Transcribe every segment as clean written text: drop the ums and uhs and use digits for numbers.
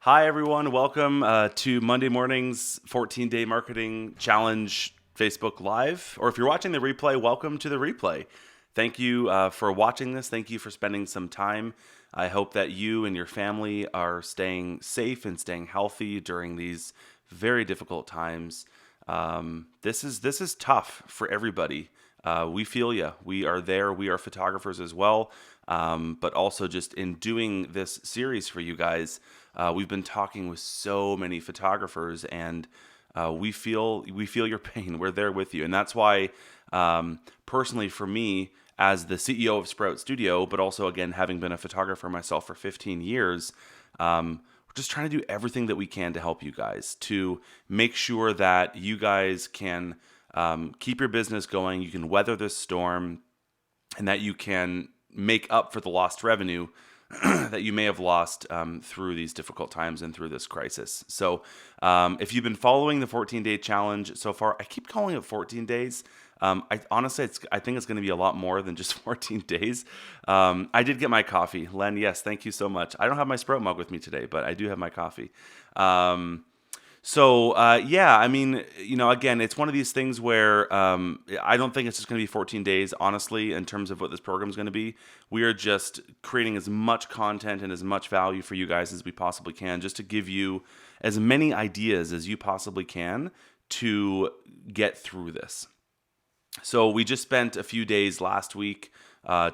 Hi, everyone. Welcome to Monday morning's 14-day marketing challenge Facebook Live. Or if you're watching the replay, welcome to the replay. Thank you for watching this. Thank you for spending some time. I hope that you and your family are staying safe and staying healthy during these very difficult times. This is tough for everybody. We feel you. We are there. We are photographers as well. But also just in doing this series for you guys, we've been talking with so many photographers, and we feel your pain. We're there with you, and that's why, personally, for me, as the CEO of Sprout Studio, but also again having been a photographer myself for 15 years, we're just trying to do everything that we can to help you guys, to make sure that you guys can keep your business going, you can weather this storm, and that you can make up for the lost revenue that you may have lost through these difficult times and through this crisis. So if you've been following the 14-day challenge so far, I keep calling it 14 days. I honestly, I think it's going to be a lot more than just 14 days. I did get my coffee. Len, yes, thank you so much. I don't have my Sprout mug with me today, but I do have my coffee. Yeah, I mean, again, it's one of these things where I don't think it's just going to be 14 days, honestly, in terms of what this program is going to be. We are just creating as much content and as much value for you guys as we possibly can, just to give you as many ideas as you possibly can to get through this. So we just spent a few days last week,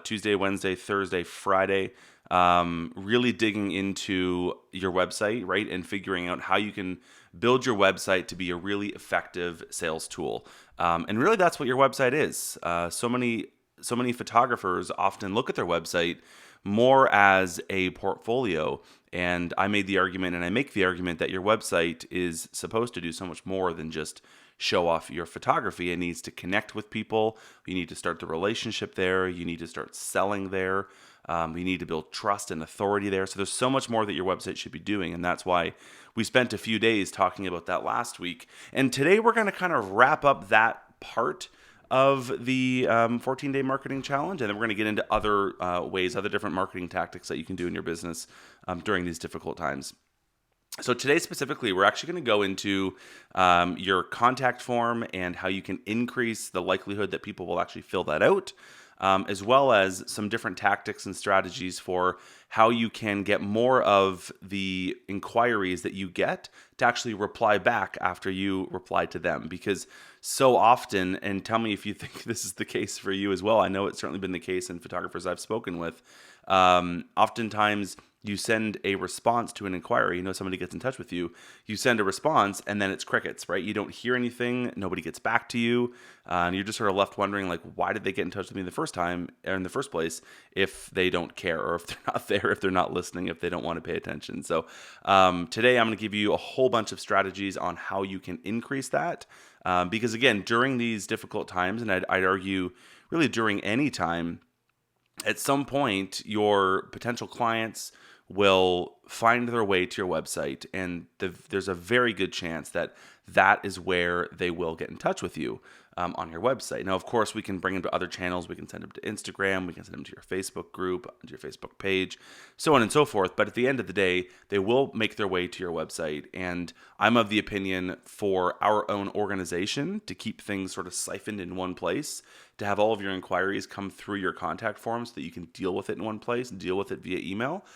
Tuesday, Wednesday, Thursday, Friday, really digging into your website, right? And figuring out how you can build your website to be a really effective sales tool. And really that's what your website is. So many photographers often look at their website more as a portfolio. And I made the argument, and I make the argument, that your website is supposed to do so much more than just show off your photography. It needs to connect with people. You need to start the relationship there. You need to start selling there. You need to build trust and authority there. So there's so much more that your website should be doing. And that's why we spent a few days talking about that last week. And today we're going to kind of wrap up that part of the 14-day marketing challenge. And then we're going to get into other ways, other different marketing tactics that you can do in your business during these difficult times. So today specifically, we're actually going to go into your contact form and how you can increase the likelihood that people will actually fill that out, as well as some different tactics and strategies for how you can get more of the inquiries that you get to actually reply back after you reply to them. Because so often, and tell me if you think this is the case for you as well, I know it's certainly been the case in photographers I've spoken with, oftentimes you send a response to an inquiry. Somebody gets in touch with you, you send a response, and then it's crickets, right? You don't hear anything, nobody gets back to you, and you're just sort of left wondering, like, why did they get in touch with me the first time, or in the first place, if they don't care, or if they're not there, if they're not listening, if they don't want to pay attention. So today I'm going to give you a whole bunch of strategies on how you can increase that, because again, during these difficult times, and I'd argue really during any time, at some point, your potential clients will find their way to your website, and there's a very good chance that that is where they will get in touch with you on your website. Now, of course, we can bring them to other channels. We can send them to Instagram. We can send them to your Facebook group, to your Facebook page, so on and so forth. But at the end of the day, they will make their way to your website. And I'm of the opinion, for our own organization, to keep things sort of siphoned in one place, to have all of your inquiries come through your contact form so that you can deal with it in one place and deal with it via email.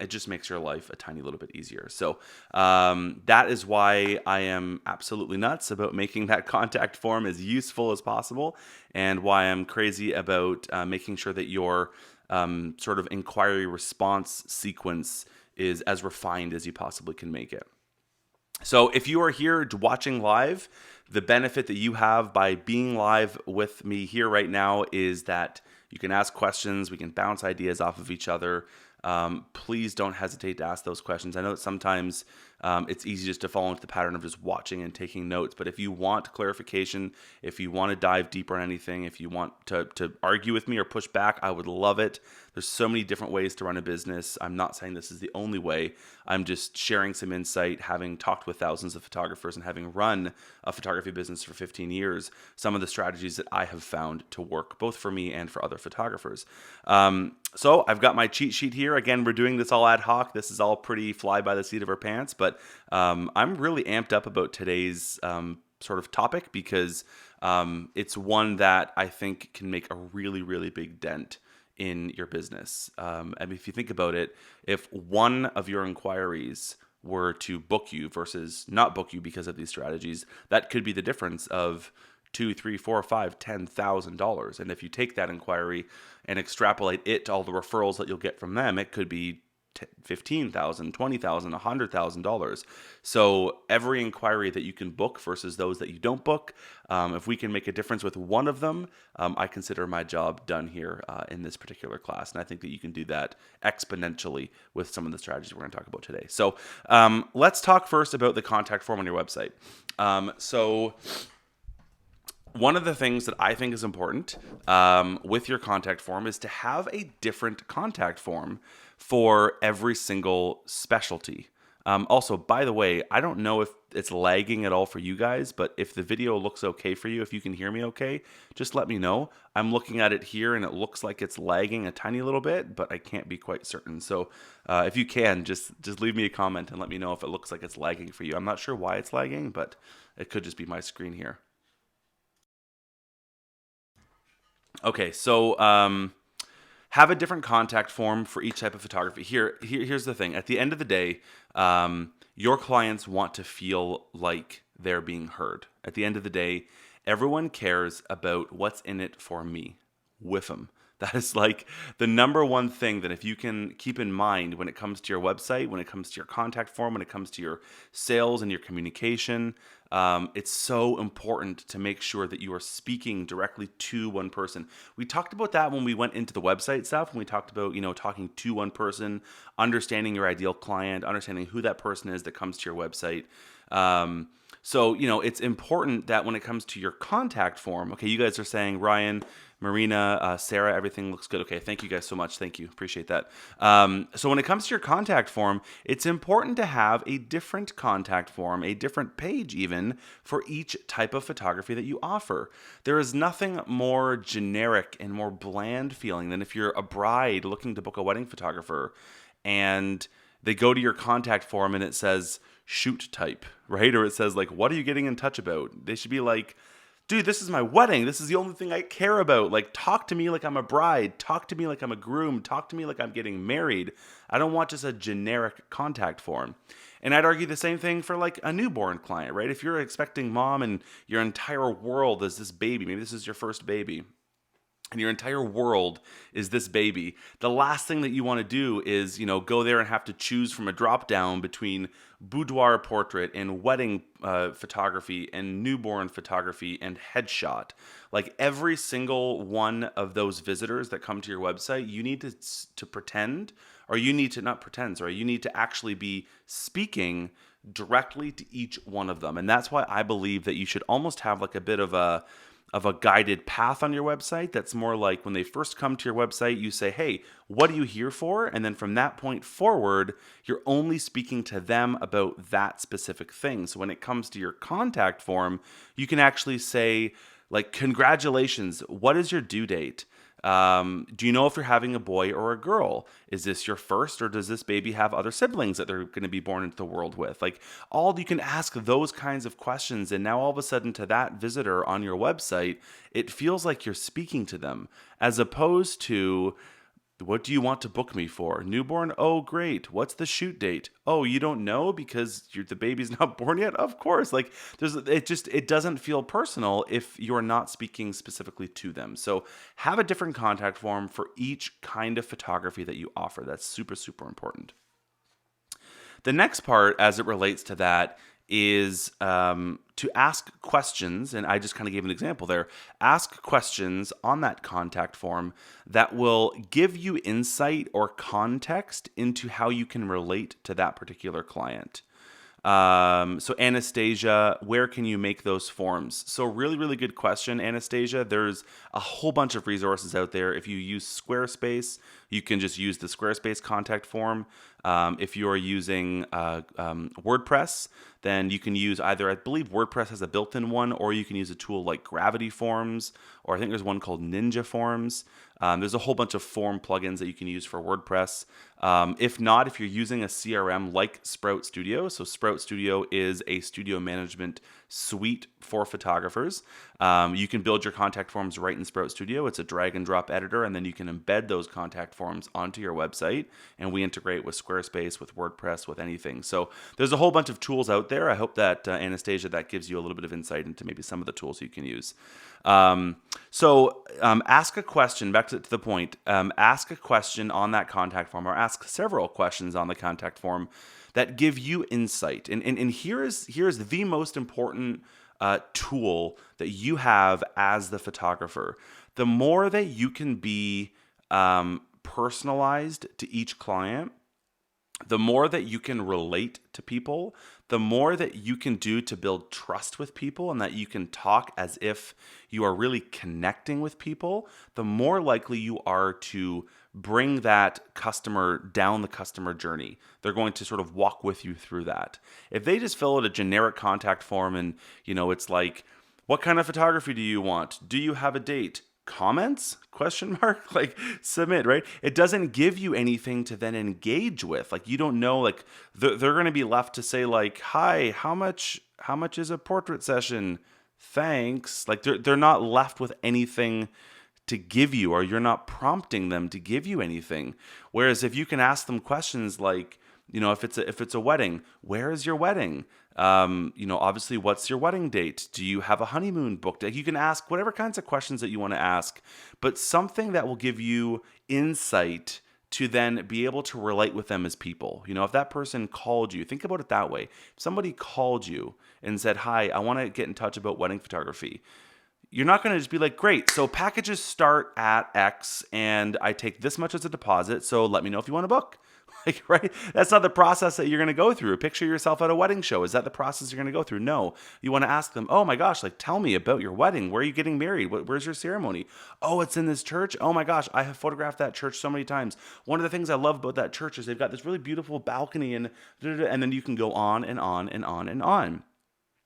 It just makes your life a tiny little bit easier. So that is why I am absolutely nuts about making that contact form as useful as possible, and why I'm crazy about making sure that your sort of inquiry response sequence is as refined as you possibly can make it. So if you are here watching live, the benefit that you have by being live with me here right now is that you can ask questions, we can bounce ideas off of each other. Please don't hesitate to ask those questions. I know that sometimes it's easy just to fall into the pattern of just watching and taking notes, but if you want clarification, if you want to dive deeper on anything, if you want to argue with me or push back, I would love it. There's so many different ways to run a business. I'm not saying this is the only way. I'm just sharing some insight, having talked with thousands of photographers and having run a photography business for 15 years, some of the strategies that I have found to work both for me and for other photographers. So I've got my cheat sheet here. Again, we're doing this all ad hoc. This is all pretty fly by the seat of our pants, but I'm really amped up about today's sort of topic because it's one that I think can make a really, really big dent in your business. And if you think about it, if one of your inquiries were to book you versus not book you because of these strategies, that could be the difference of $2, $3, $4, $5, $10,000. And if you take that inquiry and extrapolate it to all the referrals that you'll get from them, it could be $15,000, $20,000, $100,000. So every inquiry that you can book versus those that you don't book, if we can make a difference with one of them, I consider my job done here in this particular class. And I think that you can do that exponentially with some of the strategies we're going to talk about today. So let's talk first about the contact form on your website. So one of the things that I think is important with your contact form is to have a different contact form for every single specialty. Also, by the way, I don't know if it's lagging at all for you guys, but if the video looks okay for you, if you can hear me okay, just let me know. I'm looking at it here and it looks like it's lagging a tiny little bit, but I can't be quite certain. So if you can, just leave me a comment and let me know if it looks like it's lagging for you. I'm not sure why it's lagging, but it could just be my screen here. Okay, so have a different contact form for each type of photography. Here's the thing. At the end of the day, your clients want to feel like they're being heard. At the end of the day, everyone cares about what's in it for me with them. That is like the number one thing that if you can keep in mind when it comes to your website, when it comes to your contact form, when it comes to your sales and your communication, it's so important to make sure that you are speaking directly to one person. We talked about that when we went into the website stuff, when we talked about, talking to one person, understanding your ideal client, understanding who that person is that comes to your website. So, it's important that when it comes to your contact form, okay, you guys are saying, Ryan, Marina, Sarah, everything looks good. Okay, thank you guys so much. Thank you. Appreciate that. So when it comes to your contact form, it's important to have a different contact form, a different page even, for each type of photography that you offer. There is nothing more generic and more bland feeling than if you're a bride looking to book a wedding photographer and they go to your contact form and it says shoot type, right? Or it says like, what are you getting in touch about? They should be like, dude, this is my wedding. This is the only thing I care about. Like, talk to me like I'm a bride. Talk to me like I'm a groom. Talk to me like I'm getting married. I don't want just a generic contact form. And I'd argue the same thing for like a newborn client, right? If you're expecting mom and your entire world is this baby, maybe this is your first baby, and your entire world is this baby, the last thing that you want to do is, go there and have to choose from a drop down between boudoir portrait and wedding photography and newborn photography and headshot. Like every single one of those visitors that come to your website, you need to pretend, or you need to not pretend, sorry, you need to actually be speaking directly to each one of them. And that's why I believe that you should almost have like a bit of a guided path on your website that's more like when they first come to your website, you say, hey, what are you here for? And then from that point forward, you're only speaking to them about that specific thing. So when it comes to your contact form, you can actually say, like, congratulations, what is your due date? Do you know if you're having a boy or a girl? Is this your first, or does this baby have other siblings that they're going to be born into the world with? Like, you can ask those kinds of questions, and now all of a sudden to that visitor on your website, it feels like you're speaking to them, as opposed to, what do you want to book me for? Newborn? Oh, great. What's the shoot date? Oh, you don't know because the baby's not born yet? Of course. Like it doesn't feel personal if you're not speaking specifically to them. So have a different contact form for each kind of photography that you offer. That's super, super important. The next part as it relates to that is to ask questions, and I just kind of gave an example there. Ask questions on that contact form that will give you insight or context into how you can relate to that particular client. So Anastasia, where can you make those forms? So really, really good question, Anastasia. There's a whole bunch of resources out there. If you use Squarespace, you can just use the Squarespace contact form. If you are using WordPress, then you can use either, I believe WordPress has a built-in one, or you can use a tool like Gravity Forms, or I think there's one called Ninja Forms. There's a whole bunch of form plugins that you can use for WordPress. If not, if you're using a CRM like Sprout Studio, so Sprout Studio is a studio management suite for photographers. You can build your contact forms right in Sprout Studio. It's a drag and drop editor, and then you can embed those contact forms onto your website. And we integrate with Squarespace, with WordPress, with anything. So there's a whole bunch of tools out there. I hope that, Anastasia, that gives you a little bit of insight into maybe some of the tools you can use. Ask a question, back to the point, ask a question on that contact form, or ask several questions on the contact form that give you insight. And here's the most important tool that you have as the photographer. The more that you can be personalized to each client, the more that you can relate to people, the more that you can do to build trust with people, and that you can talk as if you are really connecting with people, the more likely you are to bring that customer down the customer journey. They're going to sort of walk with you through that. If they just fill out a generic contact form and, it's like, what kind of photography do you want? Do you have a date? Comments? Question mark? Like, submit, right? It doesn't give you anything to then engage with. Like, you don't know, like, they're going to be left to say, like, hi, how much is a portrait session? Thanks. Like, they're not left with anything to give you, or you're not prompting them to give you anything. Whereas if you can ask them questions like, if it's a wedding, where is your wedding? Obviously, what's your wedding date? Do you have a honeymoon booked? You can ask whatever kinds of questions that you want to ask, but something that will give you insight to then be able to relate with them as people. If that person called you, think about it that way. If somebody called you and said, hi, I want to get in touch about wedding photography, you're not going to just be like, great, so packages start at X and I take this much as a deposit, so let me know if you want to book. Like, right? That's not the process that you're going to go through. Picture yourself at a wedding show. Is that the process you're going to go through? No. You want to ask them, oh my gosh, like, tell me about your wedding. Where are you getting married? Where's your ceremony? Oh, it's in this church? Oh my gosh, I have photographed that church so many times. One of the things I love about that church is they've got this really beautiful balcony, and then you can go on and on and on and on.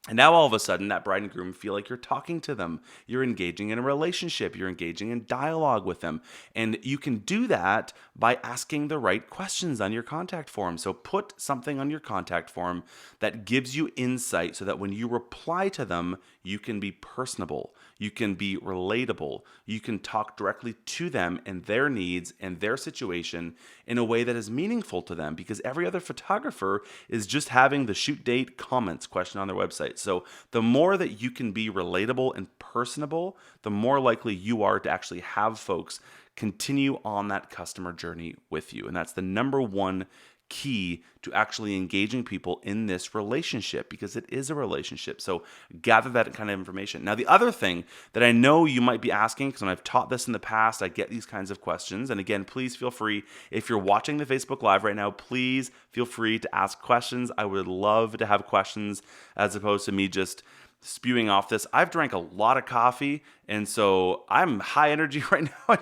And now all of a sudden, that bride and groom feel like you're talking to them. You're engaging in a relationship. You're engaging in dialogue with them. And you can do that by asking the right questions on your contact form. So put something on your contact form that gives you insight so that when you reply to them, you can be personable. You can be relatable. You can talk directly to them and their needs and their situation in a way that is meaningful to them, because every other photographer is just having the shoot date comments question on their website. So the more that you can be relatable and personable, the more likely you are to actually have folks continue on that customer journey with you. And that's the number one key to actually engaging people in this relationship, because it is a relationship. So gather that kind of information. Now, the other thing that I know you might be asking, because when I've taught this in the past, I get these kinds of questions. And again, please feel free, if you're watching the Facebook Live right now, please feel free to ask questions. I would love to have questions as opposed to me just spewing off this. I've drank a lot of coffee, and so I'm high energy right now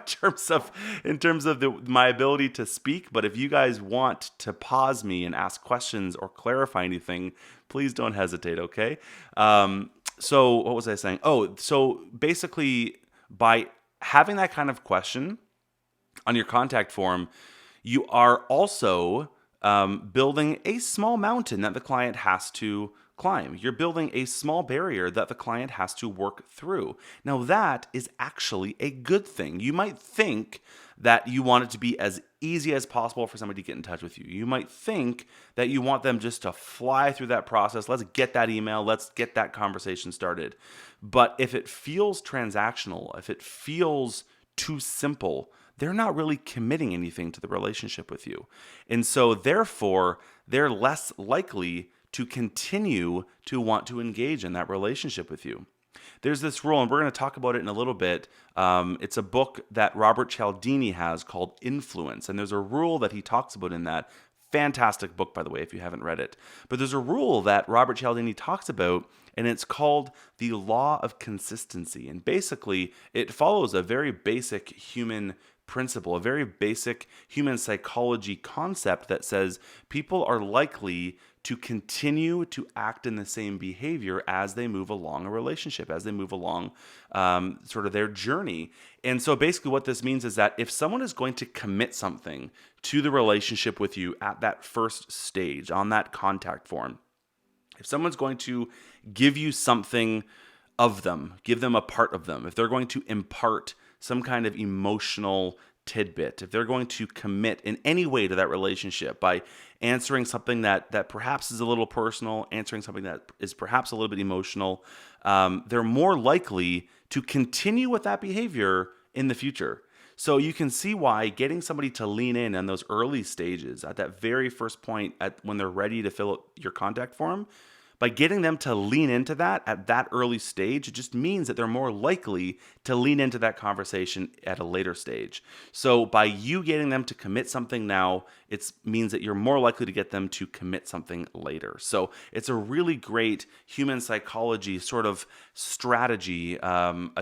in terms of my ability to speak. But if you guys want to pause me and ask questions or clarify anything, please don't hesitate. Okay. So what was I saying? Oh, so basically, by having that kind of question on your contact form, you are also building a small mountain that the client has to climb. You're building a small barrier that the client has to work through. Now, that is actually a good thing. You might think that you want it to be as easy as possible for somebody to get in touch with you. You might think that you want them just to fly through that process. Let's get that email. Let's get that conversation started. But if it feels transactional, if it feels too simple, they're not really committing anything to the relationship with you. And so therefore, they're less likely to continue to want to engage in that relationship with you. There's this rule, and we're going to talk about it in a little bit. It's a book that Robert Cialdini has called Influence, and there's a rule that he talks about in that. Fantastic book, by the way, if you haven't read it. But there's a rule that Robert Cialdini talks about, and it's called the law of consistency. And basically, it follows a very basic human principle, a very basic human psychology concept that says people are likely to continue to act in the same behavior as they move along a relationship, as they move along sort of their journey. And so basically what this means is that if someone is going to commit something to the relationship with you at that first stage, on that contact form, if someone's going to give you something of them, give them a part of them, if they're going to impart some kind of emotional tidbit, if they're going to commit in any way to that relationship by answering something that perhaps is a little personal, answering something that is perhaps a little bit emotional, they're more likely to continue with that behavior in the future. So you can see why getting somebody to lean in on those early stages, at that very first point, when they're ready to fill out your contact form, by getting them to lean into that at that early stage, it just means that they're more likely to lean into that conversation at a later stage. So by you getting them to commit something now, it means that you're more likely to get them to commit something later. So it's a really great human psychology sort of strategy,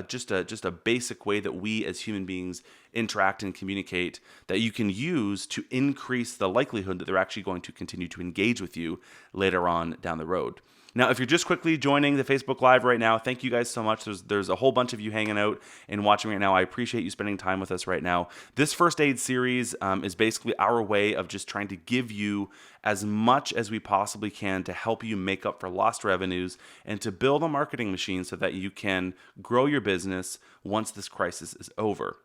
just a basic way that we as human beings interact and communicate that you can use to increase the likelihood that they're actually going to continue to engage with you later on down the road. Now, if you're just quickly joining the Facebook Live right now, thank you guys so much. There's a whole bunch of you hanging out and watching right now. I appreciate you spending time with us right now. This first aid series is basically our way of just trying to give you as much as we possibly can to help you make up for lost revenues and to build a marketing machine so that you can grow your business once this crisis is over.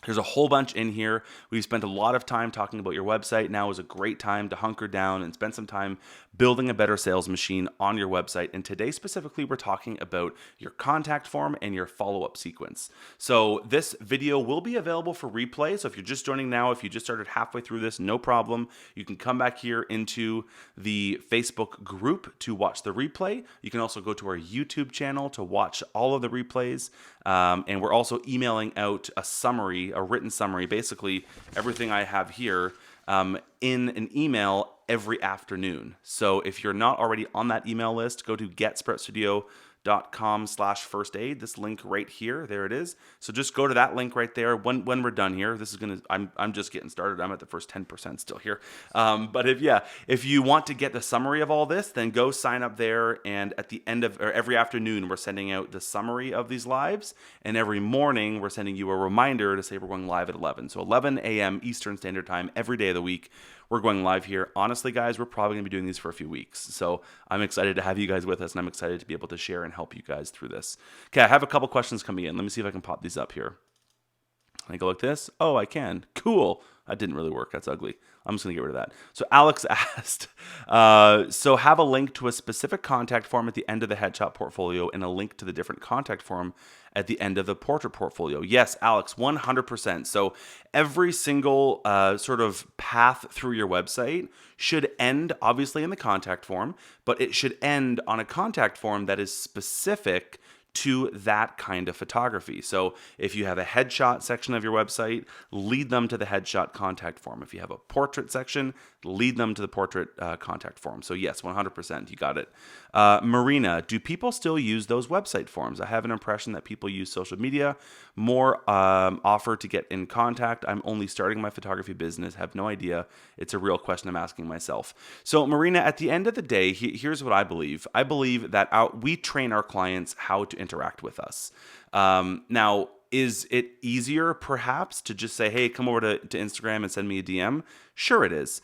There's a whole bunch in here. We've spent a lot of time talking about your website. Now is a great time to hunker down and spend some time building a better sales machine on your website. And today specifically, we're talking about your contact form and your follow-up sequence. So this video will be available for replay. So if you're just joining now, if you just started halfway through this, no problem. You can come back here into the Facebook group to watch the replay. You can also go to our YouTube channel to watch all of the replays. And we're also emailing out a summary, a written summary, basically everything I have here in an email every afternoon. So if you're not already on that email list, go to getsproutstudio.com/firstaid. This link right here, there it is. So just go to that link right there. When we're done here, this is I'm just getting started. I'm at the first 10% still here. But if you want to get the summary of all this, then go sign up there. And at the end of or every afternoon, we're sending out the summary of these lives, and every morning we're sending you a reminder to say we're going live at 11. So 11 a.m. Eastern Standard Time every day of the week. We're going live here. Honestly, guys, we're probably going to be doing these for a few weeks. So I'm excited to have you guys with us, and I'm excited to be able to share and help you guys through this. Okay, I have a couple questions coming in. Let me see if I can pop these up here. Can I go like this? Oh, I can. Cool. That didn't really work. That's ugly. I'm just going to get rid of that. So Alex asked, so have a link to a specific contact form at the end of the headshot portfolio and a link to the different contact form at the end of the portrait portfolio. Yes, Alex, 100%. So every single sort of path through your website should end obviously in the contact form, but it should end on a contact form that is specific to that kind of photography. So if you have a headshot section of your website, lead them to the headshot contact form. If you have a portrait section, lead them to the portrait contact form. So yes, 100%, you got it. Marina, do people still use those website forms? I have an impression that people use social media more offer to get in contact. I'm only starting my photography business, have no idea. It's a real question I'm asking myself. So Marina, at the end of the day, here's what I believe. I believe that we train our clients how to interact with us. Now, is it easier perhaps to just say, hey, come over to Instagram and send me a DM? Sure it is.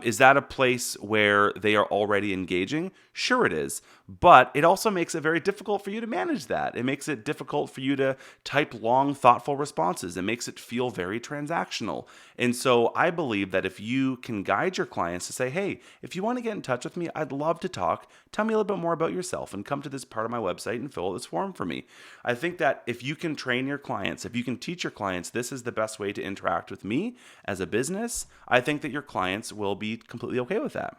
Is that a place where they are already engaging? Sure it is. But it also makes it very difficult for you to manage that. It makes it difficult for you to type long, thoughtful responses. It makes it feel very transactional. And so I believe that if you can guide your clients to say, hey, if you want to get in touch with me, I'd love to talk. Tell me a little bit more about yourself and come to this part of my website and fill out this form for me. I think that if you can train your clients, if you can teach your clients, this is the best way to interact with me as a business, I think that your clients will be completely okay with that.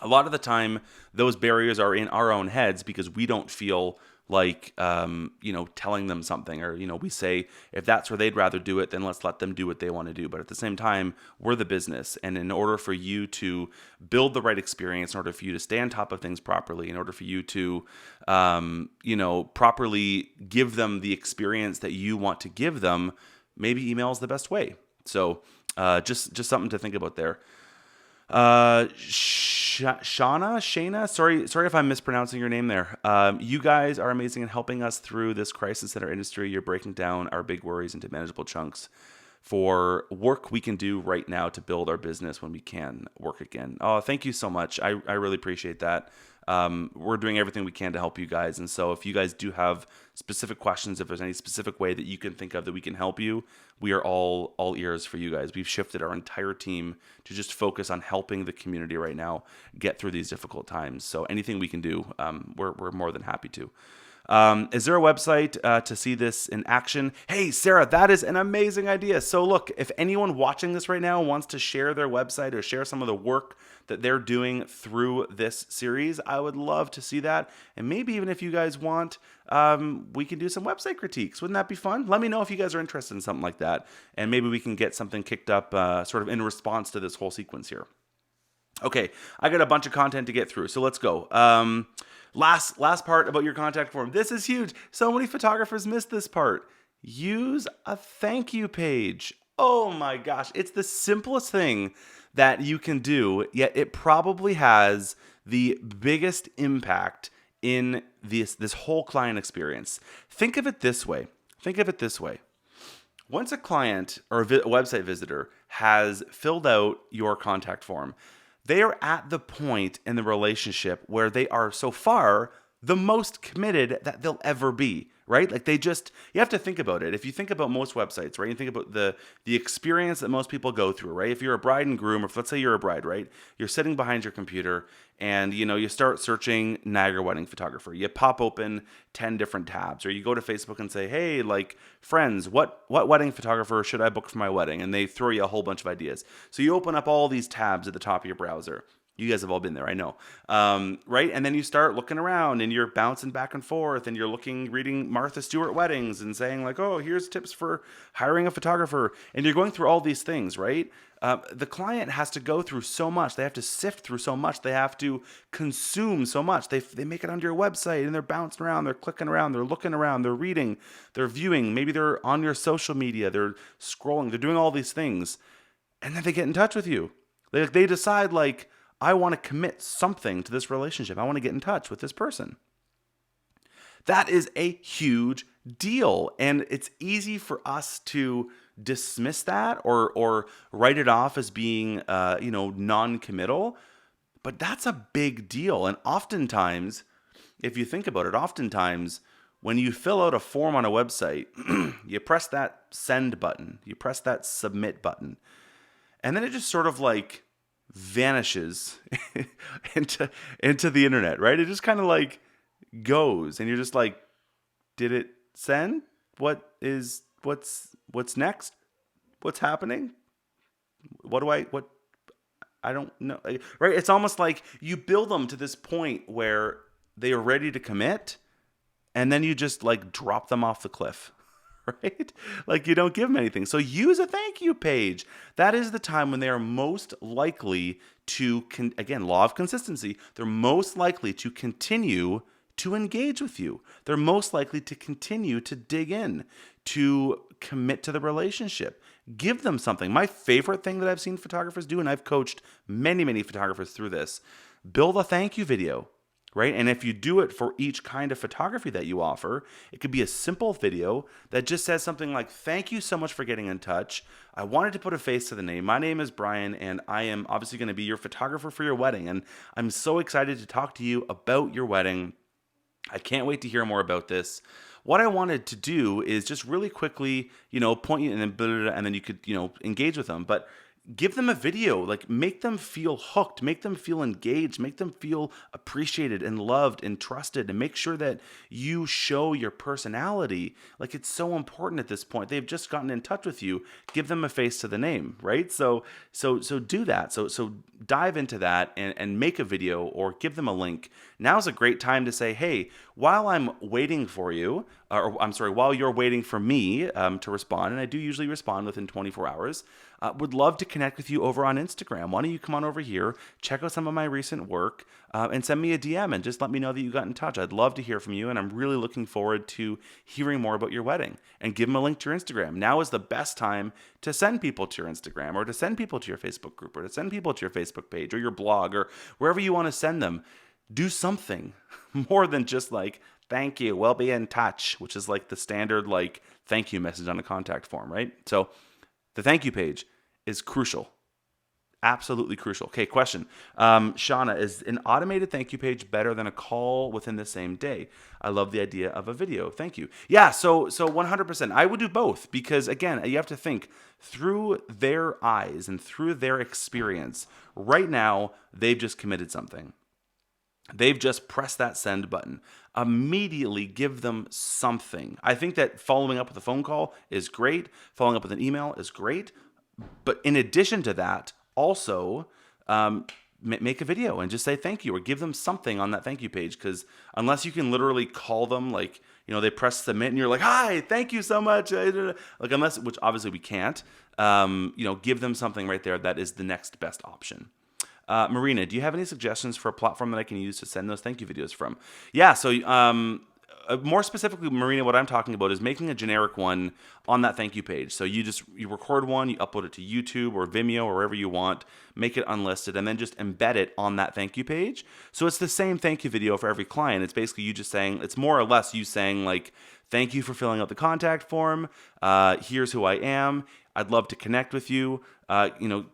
A lot of the time, those barriers are in our own heads because we don't feel like, telling them something, or, we say, if that's where they'd rather do it, then let's let them do what they want to do. But at the same time, we're the business. And in order for you to build the right experience, in order for you to stay on top of things properly, in order for you to, properly give them the experience that you want to give them, maybe email is the best way. So just something to think about there. Shana, sorry if I'm mispronouncing your name there. You guys are amazing in helping us through this crisis in our industry. You're breaking down our big worries into manageable chunks for work we can do right now to build our business when we can work again. Oh, thank you so much. I really appreciate that. We're doing everything we can to help you guys. And so if you guys do have specific questions, if there's any specific way that you can think of that we can help you, we are all ears for you guys. We've shifted our entire team to just focus on helping the community right now get through these difficult times. So anything we can do, we're more than happy to. Is there a website to see this in action? Hey, Sarah, that is an amazing idea. So look, if anyone watching this right now wants to share their website or share some of the work that they're doing through this series, I would love to see that. And maybe even if you guys want, we can do some website critiques. Wouldn't that be fun? Let me know if you guys are interested in something like that. And maybe we can get something kicked up sort of in response to this whole sequence here. Okay, I got a bunch of content to get through, so let's go. Last part about your contact form. This is huge. So many photographers miss this part. Use a thank you page. Oh my gosh, it's the simplest thing that you can do, yet it probably has the biggest impact in this whole client experience. Think of it this way. Once a client or a website visitor has filled out your contact form, they are at the point in the relationship where they are so far the most committed that they'll ever be, right? Like you have to think about it. If you think about most websites, right? You think about the experience that most people go through, right? If you're a bride and groom, or let's say you're a bride, right? You're sitting behind your computer and, you start searching Niagara wedding photographer. You pop open 10 different tabs, or you go to Facebook and say, hey, like, friends, what wedding photographer should I book for my wedding? And they throw you a whole bunch of ideas. So you open up all these tabs at the top of your browser. You guys have all been there, I know. Right? And then you start looking around and you're bouncing back and forth and you're reading Martha Stewart weddings and saying like, oh, here's tips for hiring a photographer. And you're going through all these things, right? The client has to go through so much. They have to sift through so much. They have to consume so much. They make it onto your website and they're bouncing around. They're clicking around. They're looking around. They're reading. They're viewing. Maybe they're on your social media. They're scrolling. They're doing all these things. And then they get in touch with you. They decide like, I want to commit something to this relationship. I want to get in touch with this person. That is a huge deal. And it's easy for us to dismiss that or write it off as being, non-committal. But that's a big deal. And oftentimes, if you think about it, when you fill out a form on a website, you press that send button, you press that submit button, and then it just sort of like vanishes into the internet, right? It just kind of like goes and you're just like, did it send? What's next? What's happening? I don't know, right? It's almost like you build them to this point where they are ready to commit and then you just like drop them off the cliff. Right? Like you don't give them anything. So use a thank you page. That is the time when they are most likely to, again, law of consistency, they're most likely to continue to engage with you. They're most likely to continue to dig in, to commit to the relationship. Give them something. My favorite thing that I've seen photographers do, and I've coached many, many photographers through this, build a thank you video. Right? And if you do it for each kind of photography that you offer, it could be a simple video that just says something like, thank you so much for getting in touch. I wanted to put a face to the name. My name is Brian, and I am obviously going to be your photographer for your wedding. And I'm so excited to talk to you about your wedding. I can't wait to hear more about this. What I wanted to do is just really quickly, point you and then you could, engage with them. But give them a video, like make them feel hooked, make them feel engaged, make them feel appreciated and loved and trusted, and make sure that you show your personality. Like, it's so important at this point. They've just gotten in touch with you. Give them a face to the name, right? So do that. So dive into that and make a video or give them a link. Now's a great time to say, hey, while I'm waiting for you, or I'm sorry, while you're waiting for me to respond, and I do usually respond within 24 hours, would love to connect with you over on Instagram. Why don't you come on over here, check out some of my recent work, and send me a DM and just let me know that you got in touch. I'd love to hear from you, and I'm really looking forward to hearing more about your wedding. And give them a link to your Instagram. Now is the best time to send people to your Instagram, or to send people to your Facebook group, or to send people to your Facebook page or your blog, or wherever you want to send them. Do something more than just like, thank you, we'll be in touch, which is like the standard like thank you message on a contact form, right? So the thank you page is crucial. Absolutely crucial. Okay, question. Shauna, is an automated thank you page better than a call within the same day? I love the idea of a video. Thank you. Yeah, so 100%. I would do both because, again, you have to think through their eyes and through their experience. Right now, they've just committed something. They've just pressed that send button. Immediately give them something. I think that following up with a phone call is great. Following up with an email is great. But in addition to that, also make a video and just say thank you, or give them something on that thank you page. Because unless you can literally call them, like, they press submit and you're like, hi, thank you so much. Like, unless, which obviously we can't, give them something right there. That is the next best option. Marina, do you have any suggestions for a platform that I can use to send those thank you videos from? Yeah, so more specifically, Marina, what I'm talking about is making a generic one on that thank you page. So you record one, you upload it to YouTube or Vimeo or wherever you want, make it unlisted, and then just embed it on that thank you page. So it's the same thank you video for every client. It's basically you just saying, it's more or less you saying like, thank you for filling out the contact form. Here's who I am. I'd love to connect with you.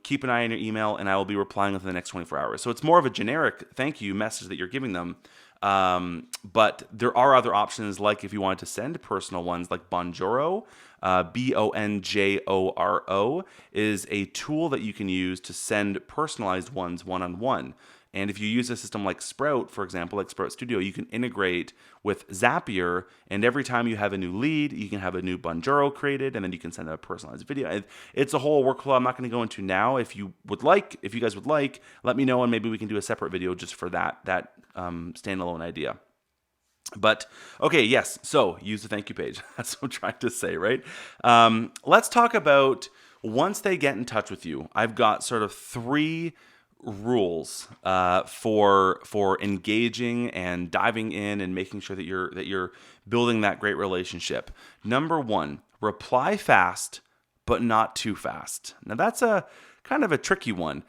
Keep an eye on your email, and I will be replying within the next 24 hours. So it's more of a generic thank you message that you're giving them. But there are other options, like if you wanted to send personal ones, like Bonjoro, Bonjoro is a tool that you can use to send personalized ones one-on-one. And if you use a system like Sprout, for example, like Sprout Studio, you can integrate with Zapier, and every time you have a new lead, you can have a new Bonjoro created, and then you can send a personalized video. It's a whole workflow I'm not going to go into now. If you guys would like, let me know, and maybe we can do a separate video just for that standalone idea. But okay, yes, so use the thank you page. That's what I'm trying to say, right? Let's talk about once they get in touch with you. I've got sort of 3 rules for engaging and diving in and making sure that you're building that great relationship. Number 1, reply fast, but not too fast. Now that's a kind of a tricky one.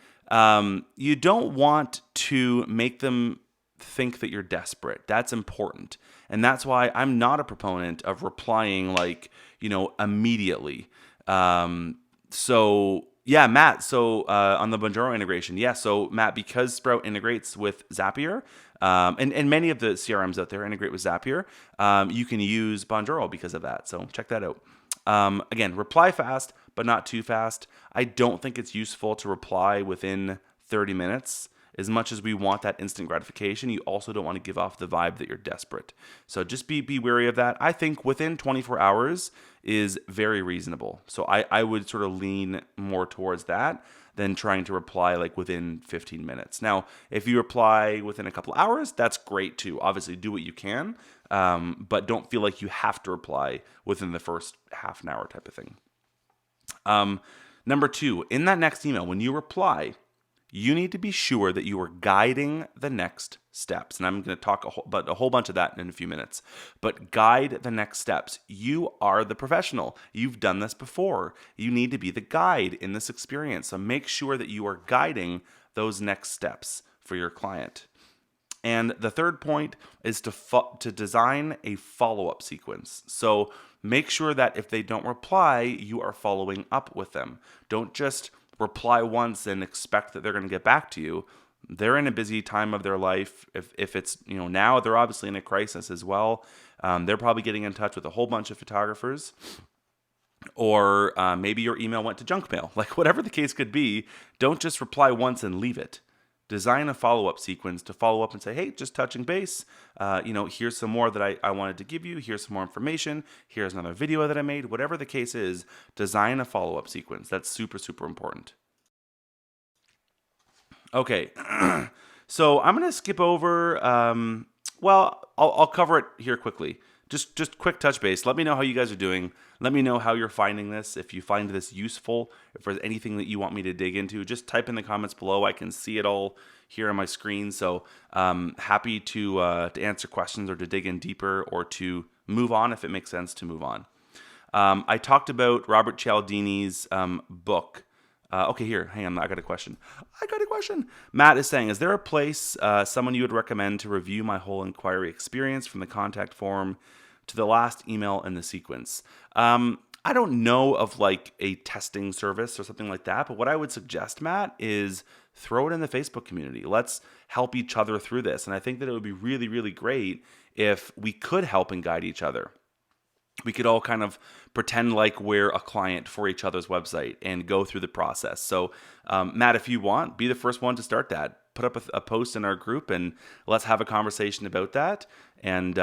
You don't want to make them think that you're desperate. That's important. And that's why I'm not a proponent of replying immediately. Yeah, Matt, so on the Bonjoro integration, so Matt, because Sprout integrates with Zapier, and many of the CRMs out there integrate with Zapier, you can use Bonjoro because of that, so check that out. Again, reply fast, but not too fast. I don't think it's useful to reply within 30 minutes. As much as we want that instant gratification, you also don't want to give off the vibe that you're desperate. So just be wary of that. I think within 24 hours is very reasonable. So I would sort of lean more towards that than trying to reply like within 15 minutes. Now, if you reply within a couple hours, that's great too. Obviously, do what you can, but don't feel like you have to reply within the first half an hour type of thing. Number 2, in that next email, when you reply, you need to be sure that you are guiding the next steps. And I'm going to talk about a whole bunch of that in a few minutes. But guide the next steps. You are the professional. You've done this before. You need to be the guide in this experience. So make sure that you are guiding those next steps for your client. And the third point is to design a follow-up sequence. So make sure that if they don't reply, you are following up with them. Don't just reply once and expect that they're going to get back to you. They're in a busy time of their life. If it's, now they're obviously in a crisis as well. They're probably getting in touch with a whole bunch of photographers. or maybe your email went to junk mail. Like whatever the case could be, don't just reply once and leave it. Design a follow-up sequence to follow up and say, hey, just touching base. Here's some more that I wanted to give you. Here's some more information. Here's another video that I made. Whatever the case is, design a follow-up sequence. That's super, super important. Okay, so I'm gonna skip over. I'll cover it here quickly. Just quick touch base. Let me know how you guys are doing. Let me know how you're finding this. If you find this useful, if there's anything that you want me to dig into, just type in the comments below. I can see it all here on my screen. So happy to answer questions or to dig in deeper or to move on if it makes sense to move on. I talked about Robert Cialdini's book. Okay, here, hang on. I got a question. Matt is saying, is there a place, someone you would recommend to review my whole inquiry experience from the contact form to the last email in the sequence? I don't know of like a testing service or something like that, but what I would suggest, Matt, is throw it in the Facebook community. Let's help each other through this. And I think that it would be really, really great if we could help and guide each other. We could all kind of pretend like we're a client for each other's website and go through the process. So, Matt, if you want, be the first one to start that. Put up a post in our group and let's have a conversation about that. And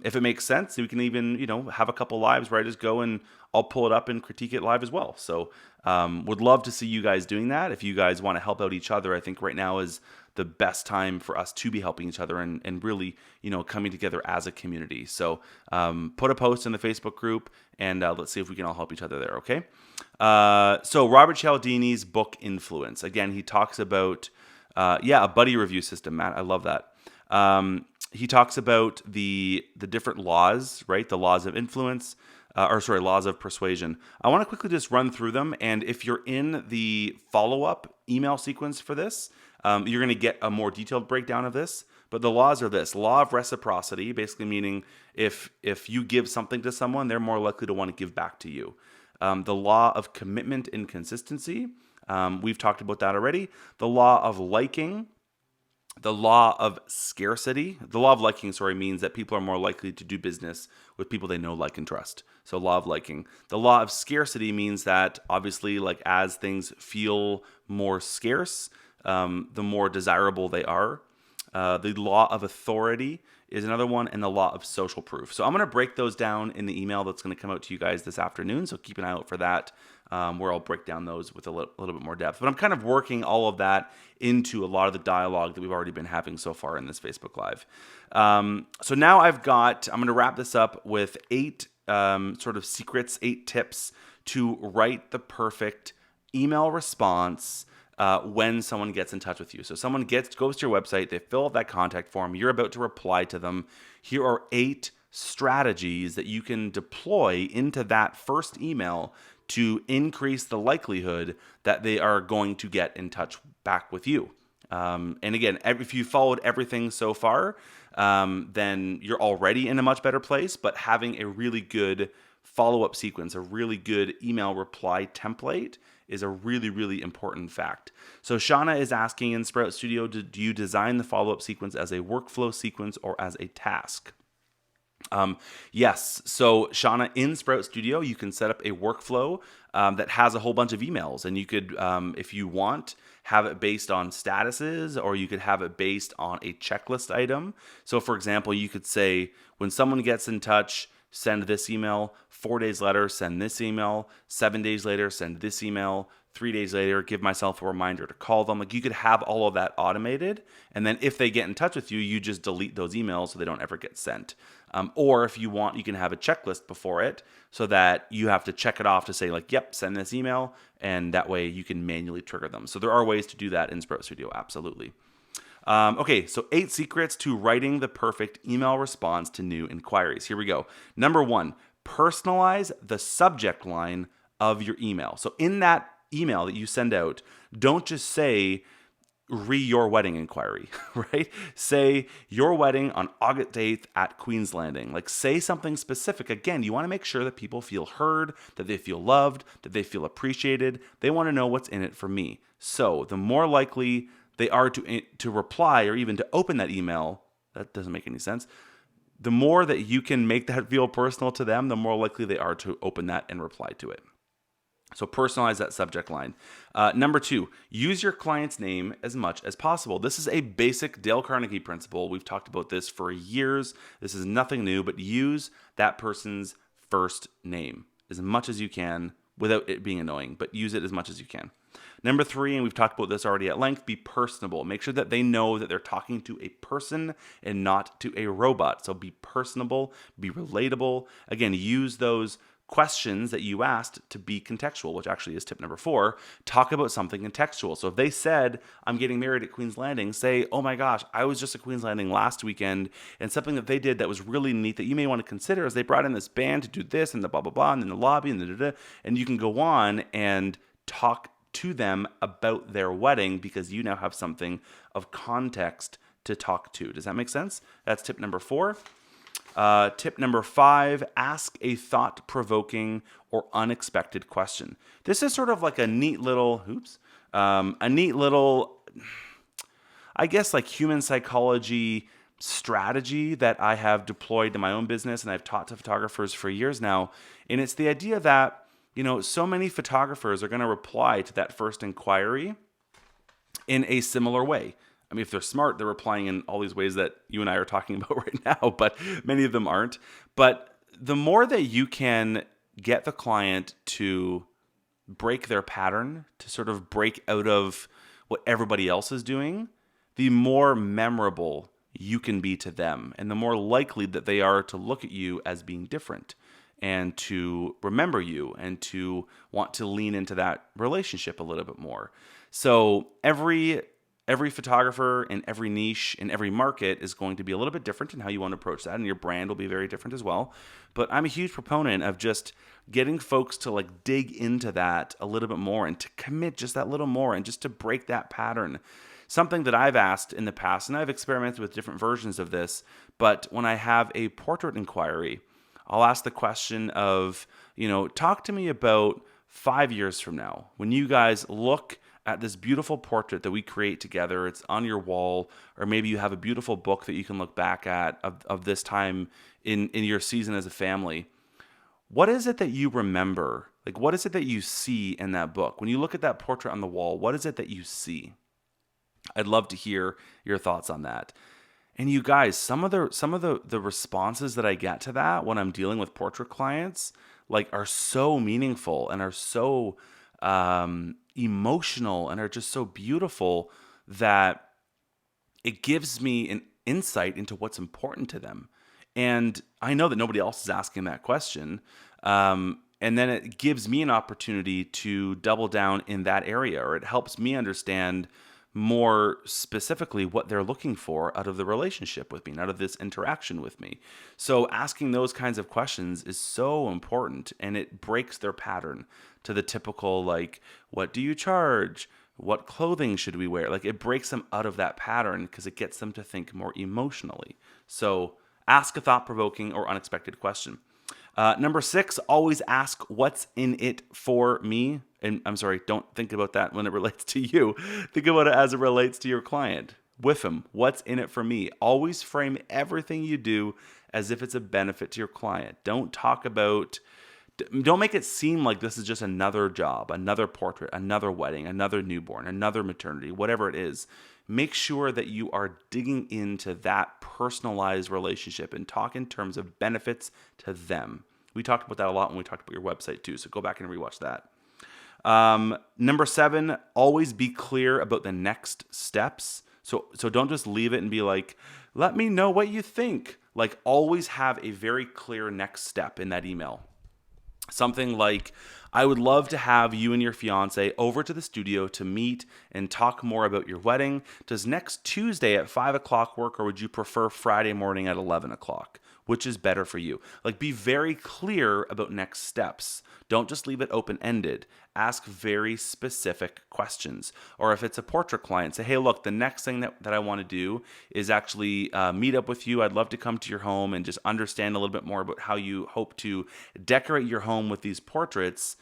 if it makes sense, we can even, have a couple lives where I just go and I'll pull it up and critique it live as well. So would love to see you guys doing that. If you guys want to help out each other, I think right now is the best time for us to be helping each other and really, coming together as a community. So put a post in the Facebook group and let's see if we can all help each other there, okay? So Robert Cialdini's book, Influence. Again, he talks about, a buddy review system, Matt. I love that. He talks about the different laws, right? The laws of influence, laws of persuasion. I want to quickly just run through them. And if you're in the follow-up email sequence for this, you're going to get a more detailed breakdown of this. But the laws are this: law of reciprocity, basically meaning if you give something to someone, they're more likely to want to give back to you. The law of commitment and consistency. We've talked about that already. The law of liking. The law of scarcity. The law of liking, means that people are more likely to do business with people they know, like, and trust. So law of liking. The law of scarcity means that obviously, like, as things feel more scarce, the more desirable they are. The law of authority is another one, and the law of social proof. So I'm going to break those down in the email that's going to come out to you guys this afternoon. So keep an eye out for that, where I'll break down those with a little bit more depth. But I'm kind of working all of that into a lot of the dialogue that we've already been having so far in this Facebook Live. So now I'm going to wrap this up with 8 sort of secrets, 8 tips to write the perfect email response when someone gets in touch with you. So someone goes to your website, they fill out that contact form, you're about to reply to them. Here are 8 strategies that you can deploy into that first email to increase the likelihood that they are going to get in touch back with you. And again, if you followed everything so far, then you're already in a much better place. But having a really good follow-up sequence, a really good email reply template is a really, really important fact. So Shauna is asking in Sprout Studio, do you design the follow-up sequence as a workflow sequence or as a task? Yes. So Shauna, in Sprout Studio, you can set up a workflow that has a whole bunch of emails, and you could, if you want, have it based on statuses, or you could have it based on a checklist item. So for example, you could say, when someone gets in touch, send this email. 4 days later, send this email. 7 days later, send this email. 3 days later, give myself a reminder to call them. Like, you could have all of that automated. And then if they get in touch with you, you just delete those emails so they don't ever get sent. Or if you want, you can have a checklist before it so that you have to check it off to say, like, yep, send this email. And that way you can manually trigger them. So there are ways to do that in Sprout Studio, absolutely. Okay, so 8 secrets to writing the perfect email response to new inquiries. Here we go. Number 1, personalize the subject line of your email. So in that email that you send out, don't just say, your wedding inquiry, right? Say, your wedding on August 8th at Queen's Landing. Like, say something specific. Again, you want to make sure that people feel heard, that they feel loved, that they feel appreciated. They want to know what's in it for me. So the more likely they are to reply or even to open that email, that doesn't make any sense, the more that you can make that feel personal to them, the more likely they are to open that and reply to it. So personalize that subject line. Number 2, use your client's name as much as possible. This is a basic Dale Carnegie principle. We've talked about this for years. This is nothing new, but use that person's first name as much as you can without it being annoying, but use it as much as you can. Number 3, and we've talked about this already at length, be personable. Make sure that they know that they're talking to a person and not to a robot. So be personable, be relatable. Again, use those questions that you asked to be contextual, which actually is tip number 4. Talk about something contextual. So if they said, I'm getting married at Queen's Landing, say, oh my gosh, I was just at Queen's Landing last weekend, and something that they did that was really neat that you may want to consider is they brought in this band to do this and the blah, blah, blah, and in the lobby and da, da, da. And you can go on and talk to them about their wedding because you now have something of context to talk to. Does that make sense? That's tip number 4. Tip number 5, ask a thought-provoking or unexpected question. This is sort of like a neat little, I guess like human psychology strategy that I have deployed in my own business and I've taught to photographers for years now. And it's the idea that, so many photographers are going to reply to that first inquiry in a similar way. I mean, if they're smart, they're replying in all these ways that you and I are talking about right now, but many of them aren't. But the more that you can get the client to break their pattern, to sort of break out of what everybody else is doing, the more memorable you can be to them, and the more likely that they are to look at you as being different and to remember you and to want to lean into that relationship a little bit more. So every photographer in every niche in every market is going to be a little bit different in how you want to approach that, and your brand will be very different as well. But I'm a huge proponent of just getting folks to like dig into that a little bit more and to commit just that little more and just to break that pattern. Something that I've asked in the past, and I've experimented with different versions of this, but when I have a portrait inquiry, I'll ask the question of, talk to me about 5 years from now when you guys look at this beautiful portrait that we create together. It's on your wall, or maybe you have a beautiful book that you can look back at of this time in your season as a family. What is it that you remember? Like, what is it that you see in that book? When you look at that portrait on the wall, what is it that you see? I'd love to hear your thoughts on that. And you guys, some of the responses that I get to that when I'm dealing with portrait clients, like, are so meaningful and are so emotional and are just so beautiful that it gives me an insight into what's important to them. And I know that nobody else is asking that question. And then it gives me an opportunity to double down in that area, or it helps me understand more specifically what they're looking for out of the relationship with me, and out of this interaction with me. So asking those kinds of questions is so important, and it breaks their pattern to the typical, like, what do you charge? What clothing should we wear? Like, it breaks them out of that pattern because it gets them to think more emotionally. So ask a thought-provoking or unexpected question. Number 6, always ask what's in it for me. And I'm sorry, don't think about that when it relates to you. Think about it as it relates to your client. With them, what's in it for me? Always frame everything you do as if it's a benefit to your client. Don't make it seem like this is just another job, another portrait, another wedding, another newborn, another maternity, whatever it is. Make sure that you are digging into that personalized relationship and talk in terms of benefits to them. We talked about that a lot when we talked about your website too, so go back and rewatch that. Number 7, always be clear about the next steps. So don't just leave it and be like, let me know what you think. Like, always have a very clear next step in that email. Something like, I would love to have you and your fiance over to the studio to meet and talk more about your wedding. Does next Tuesday at 5 o'clock work, or would you prefer Friday morning at 11 o'clock? Which is better for you? Like, be very clear about next steps. Don't just leave it open-ended. Ask very specific questions. Or if it's a portrait client, say, hey, look, the next thing that I want to do is actually meet up with you. I'd love to come to your home and just understand a little bit more about how you hope to decorate your home with these portraits.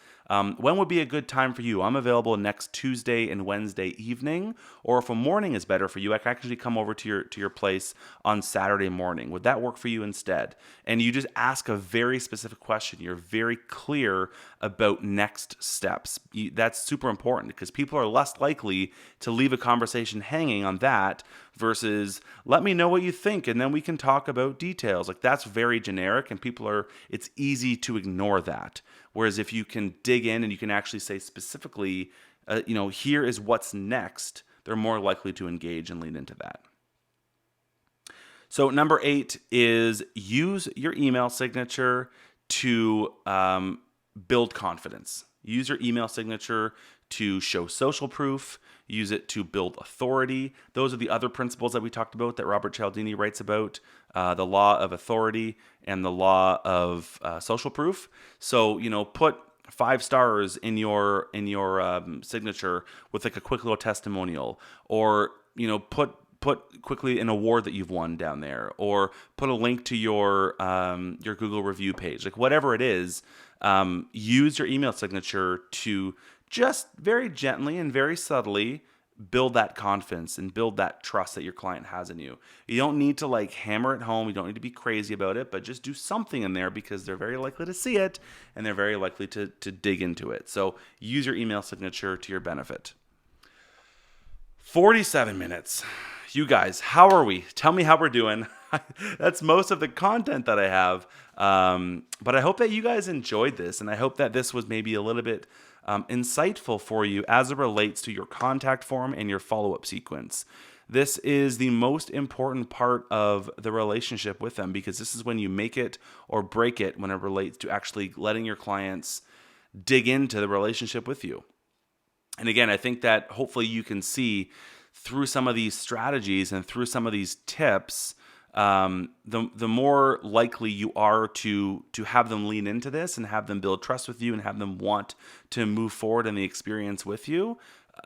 When would be a good time for you? I'm available next Tuesday and Wednesday evening, or if a morning is better for you, I can actually come over to your place on Saturday morning. Would that work for you instead? And you just ask a very specific question. You're very clear about next steps. That's super important because people are less likely to leave a conversation hanging on that versus let me know what you think and then we can talk about details. Like that's very generic and it's easy to ignore that. Whereas if you can dig in and you can actually say specifically, here is what's next, they're more likely to engage and lean into that. So number 8 is use your email signature to build confidence. Use your email signature to show social proof. Use it to build authority. Those are the other principles that we talked about that Robert Cialdini writes about, the law of authority and the law of social proof. So, put 5 stars in your signature with like a quick little testimonial, or put quickly an award that you've won down there, or put a link to your Google review page, like whatever it is. Use your email signature to just very gently and very subtly build that confidence and build that trust that your client has in you. You don't need to like hammer it home. You don't need to be crazy about it, but just do something in there because they're very likely to see it and they're very likely to dig into it. So use your email signature to your benefit. 47 minutes. You guys, how are we? Tell me how we're doing. That's most of the content that I have. But I hope that you guys enjoyed this, and I hope that this was maybe a little bit insightful for you as it relates to your contact form and your follow-up sequence. This is the most important part of the relationship with them because this is when you make it or break it when it relates to actually letting your clients dig into the relationship with you. And again, I think that hopefully you can see through some of these strategies and through some of these tips, the more likely you are to have them lean into this and have them build trust with you and have them want to move forward in the experience with you,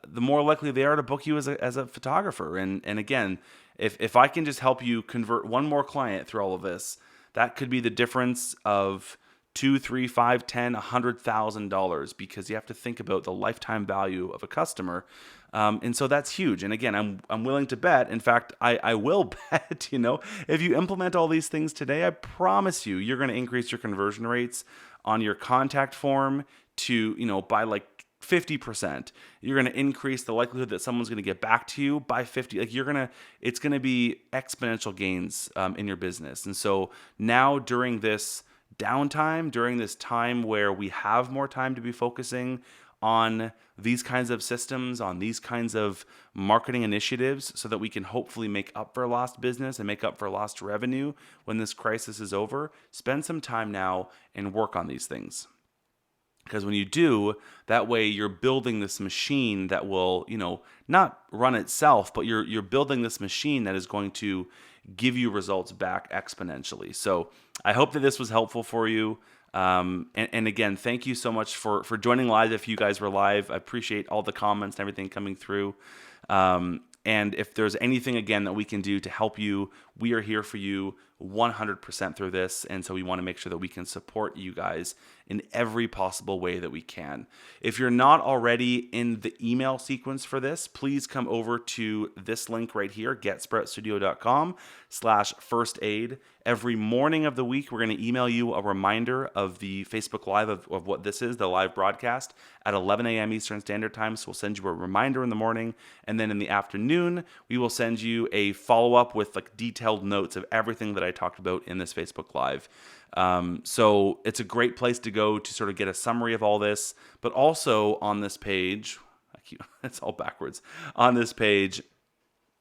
the more likely they are to book you as a photographer. And again, if I can just help you convert one more client through all of this, that could be the difference of $2, $3, $5, $10, $100,000 because you have to think about the lifetime value of a customer. And so that's huge. And again, I'm willing to bet. In fact, I will bet, if you implement all these things today, I promise you're going to increase your conversion rates on your contact form to, by like 50%. You're going to increase the likelihood that someone's going to get back to you by 50. Like it's going to be exponential gains in your business. And so now during this downtime, during this time where we have more time to be focusing on these kinds of systems, on these kinds of marketing initiatives so that we can hopefully make up for lost business and make up for lost revenue when this crisis is over, spend some time now and work on these things. Because when you do, that way you're building this machine that will, not run itself, but you're building this machine that is going to give you results back exponentially. So I hope that this was helpful for you. And again, thank you so much for joining live. If you guys were live, I appreciate all the comments and everything coming through. And if there's anything, again, that we can do to help you, we are here for you 100% through this. And so we want to make sure that we can support you guys in every possible way that we can. If you're not already in the email sequence for this, please come over to this link right here, getsproutstudio.com/firstaid. Every morning of the week, we're going to email you a reminder of the Facebook Live of what this is, the live broadcast at 11 a.m. Eastern Standard Time. So we'll send you a reminder in the morning. And then in the afternoon, we will send you a follow-up with like detailed notes of everything that I talked about in this Facebook Live. So it's a great place to go to sort of get a summary of all this. But also on this page, it's all backwards. On this page,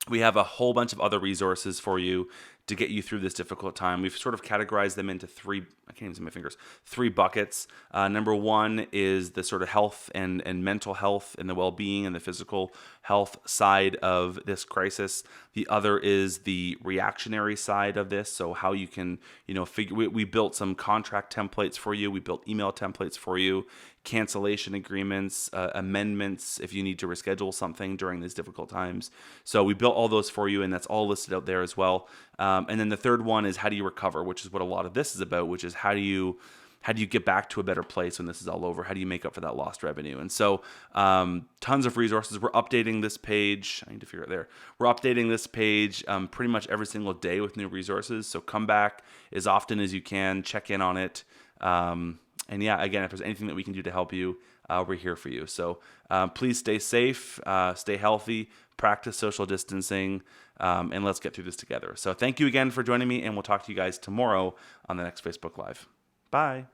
we have a whole bunch of other resources for you to get you through this difficult time. We've sort of categorized them into three buckets. Number one is the sort of health and mental health and the well-being and the physical health side of this crisis. The other is the reactionary side of this. So how you can, we built some contract templates for you. We built email templates for you, cancellation agreements, amendments if you need to reschedule something during these difficult times. So we built all those for you, and that's all listed out there as well. And then the third one is how do you recover, which is what a lot of this is about, which is how do you how do you get back to a better place when this is all over? How do you make up for that lost revenue? And so tons of resources. We're updating this page. I need to figure it there. We're updating this page pretty much every single day with new resources. So come back as often as you can, check in on it. And yeah, again, if there's anything that we can do to help you, we're here for you. So please stay safe, stay healthy, practice social distancing, and let's get through this together. So thank you again for joining me, and we'll talk to you guys tomorrow on the next Facebook Live. Bye.